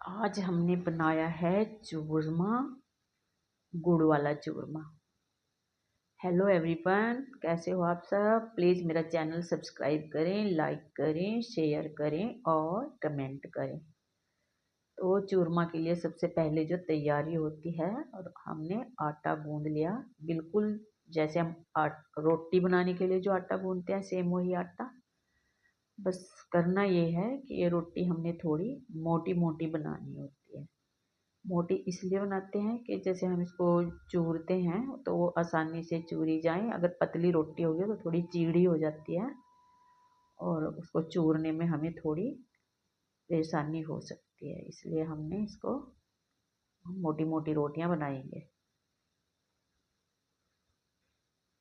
आज हमने बनाया है चूरमा, गुड़ वाला चूरमा। हेलो एवरीवन, कैसे हो आप सब। प्लीज़ मेरा चैनल सब्सक्राइब करें, लाइक करें, शेयर करें और कमेंट करें। तो चूरमा के लिए सबसे पहले जो तैयारी होती है, और हमने आटा गूंद लिया बिल्कुल जैसे हम रोटी बनाने के लिए जो आटा गूंदते हैं, सेम वही आटा। बस करना ये है कि ये रोटी हमने थोड़ी मोटी मोटी बनानी होती है। मोटी इसलिए बनाते हैं कि जैसे हम इसको चूरते हैं तो वो आसानी से चूरी जाए। अगर पतली रोटी होगी तो थोड़ी चीड़ी हो जाती है और उसको चूरने में हमें थोड़ी परेशानी हो सकती है, इसलिए हमने इसको मोटी मोटी रोटियां बनाएंगे।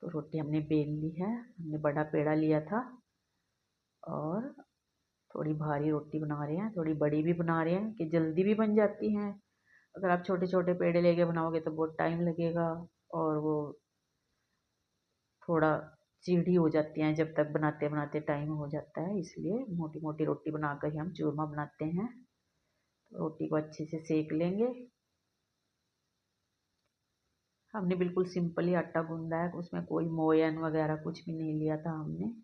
तो रोटी हमने बेल ली है, हमने बड़ा पेड़ा लिया था और थोड़ी भारी रोटी बना रहे हैं, थोड़ी बड़ी भी बना रहे हैं कि जल्दी भी बन जाती हैं। अगर आप छोटे छोटे पेड़े लेके बनाओगे तो बहुत टाइम लगेगा और वो थोड़ा सीढ़ी हो जाती हैं, जब तक बनाते बनाते टाइम हो जाता है। इसलिए मोटी मोटी रोटी बनाकर ही हम चूरमा बनाते हैं। तो रोटी को अच्छे से सेक लेंगे। हमने बिल्कुल सिंपल ही आटा गूंदा है, उसमें कोई मोयन वगैरह कुछ भी नहीं लिया था हमने।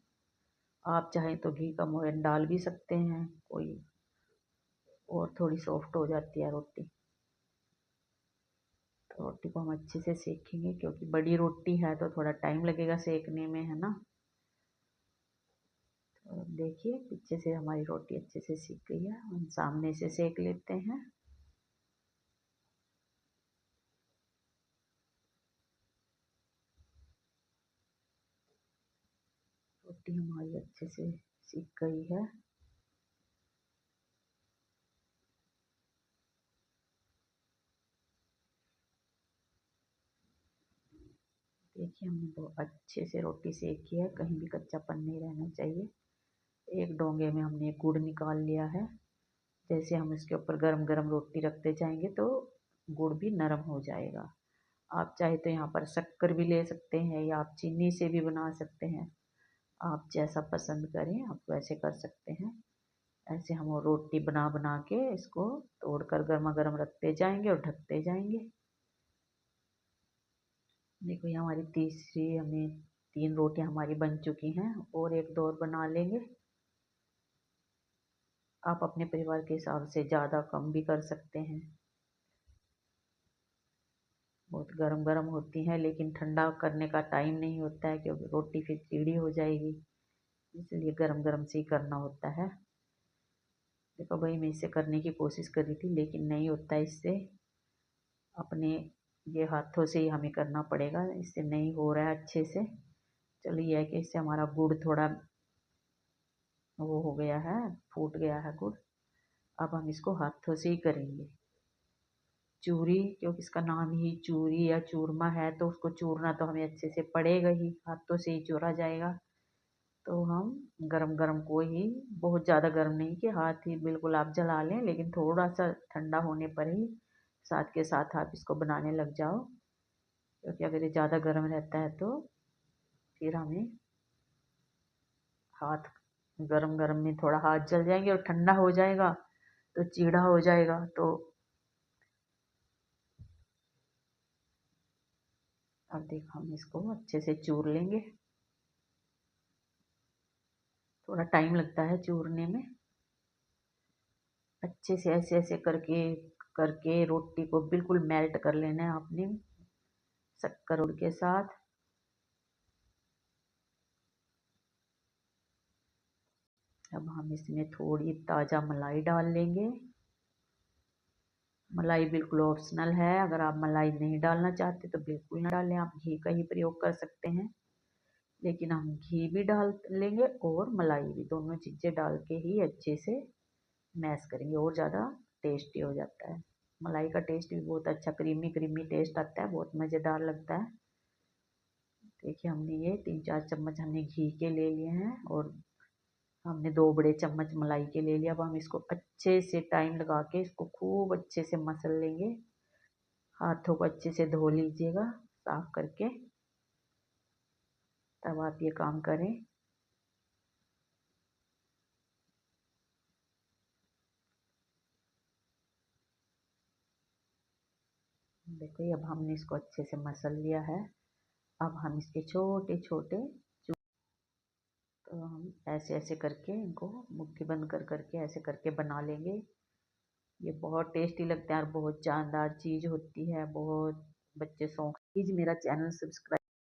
आप चाहें तो घी का मोयन डाल भी सकते हैं कोई, और थोड़ी सॉफ्ट हो जाती है रोटी। तो रोटी को हम अच्छे से सेकेंगे क्योंकि बड़ी रोटी है तो थोड़ा टाइम लगेगा सेकने में, है ना। तो देखिए पीछे से हमारी रोटी अच्छे से सीख गई है, हम सामने से सेक लेते हैं। रोटी हमारी अच्छे से सीख गई है। देखिए हमने बहुत अच्छे से रोटी सेकी है, कहीं भी कच्चापन नहीं रहना चाहिए। एक डोंगे में हमने गुड़ निकाल लिया है। जैसे हम इसके ऊपर गरम गरम रोटी रखते जाएंगे तो गुड़ भी नरम हो जाएगा। आप चाहे तो यहाँ पर शक्कर भी ले सकते हैं या आप चीनी से भी बना सकते हैं। आप जैसा पसंद करें आप वैसे कर सकते हैं। ऐसे हम वो रोटी बना बना के इसको तोड़कर गर्मा गर्म रखते जाएंगे और ढकते जाएंगे। देखो ये हमारी तीसरी, हमें 3 रोटियां हमारी बन चुकी हैं और एक दो और बना लेंगे। आप अपने परिवार के हिसाब से ज़्यादा कम भी कर सकते हैं। बहुत गरम गरम होती हैं लेकिन ठंडा करने का टाइम नहीं होता है क्योंकि रोटी फिर टेढ़ी हो जाएगी, इसलिए गरम गरम से ही करना होता है। देखो भाई मैं इसे करने की कोशिश कर रही थी लेकिन नहीं होता इससे। अपने ये हाथों से ही हमें करना पड़ेगा, इससे नहीं हो रहा है अच्छे से। चलो ये है कि इससे हमारा गुड़ थोड़ा वो हो गया है, फूट गया है गुड़। अब हम इसको हाथों से ही करेंगे चूरी, क्योंकि इसका नाम ही चूरी या चूरमा है तो उसको चूरना तो हमें अच्छे से पड़ेगा ही, हाथों से ही चूरा जाएगा। तो हम गरम गरम को ही, बहुत ज़्यादा गर्म नहीं कि हाथ ही बिल्कुल आप जला लें, लेकिन थोड़ा सा ठंडा होने पर ही साथ के साथ आप इसको बनाने लग जाओ। क्योंकि अगर ये ज़्यादा गर्म रहता है तो फिर हमें हाथ, गरम गरम में थोड़ा हाथ जल जाएंगे और ठंडा हो जाएगा तो चीड़ा हो जाएगा। तो अब देखो हम इसको अच्छे से चूर लेंगे। थोड़ा टाइम लगता है चूरने में। अच्छे से ऐसे ऐसे करके करके रोटी को बिल्कुल मेल्ट कर लेना है आपने शक्कर के साथ। अब हम इसमें थोड़ी ताज़ा मलाई डाल लेंगे। मलाई बिल्कुल ऑप्शनल है, अगर आप मलाई नहीं डालना चाहते तो बिल्कुल ना डालें, आप घी का ही प्रयोग कर सकते हैं। लेकिन हम घी भी डाल लेंगे और मलाई भी, दोनों चीज़ें डाल के ही अच्छे से मैश करेंगे और ज़्यादा टेस्टी हो जाता है। मलाई का टेस्ट भी बहुत अच्छा क्रीमी क्रीमी टेस्ट आता है, बहुत मज़ेदार लगता है। देखिए हमने ये 3-4 चम्मच हमने घी के ले लिए हैं और हमने 2 बड़े चम्मच मलाई के ले लिया। अब हम इसको अच्छे से टाइम लगा के इसको खूब अच्छे से मसल लेंगे। हाथों को अच्छे से धो लीजिएगा साफ करके, तब आप ये काम करें। देखो ये अब हमने इसको अच्छे से मसल लिया है। अब हम इसके छोटे छोटे, तो हम ऐसे ऐसे करके इनको मुट्ठी बंद कर करके ऐसे करके बना लेंगे। ये बहुत टेस्टी लगता है और बहुत जानदार चीज़ होती है, बहुत बच्चे शौक। प्लीज़ मेरा चैनल सब्सक्राइब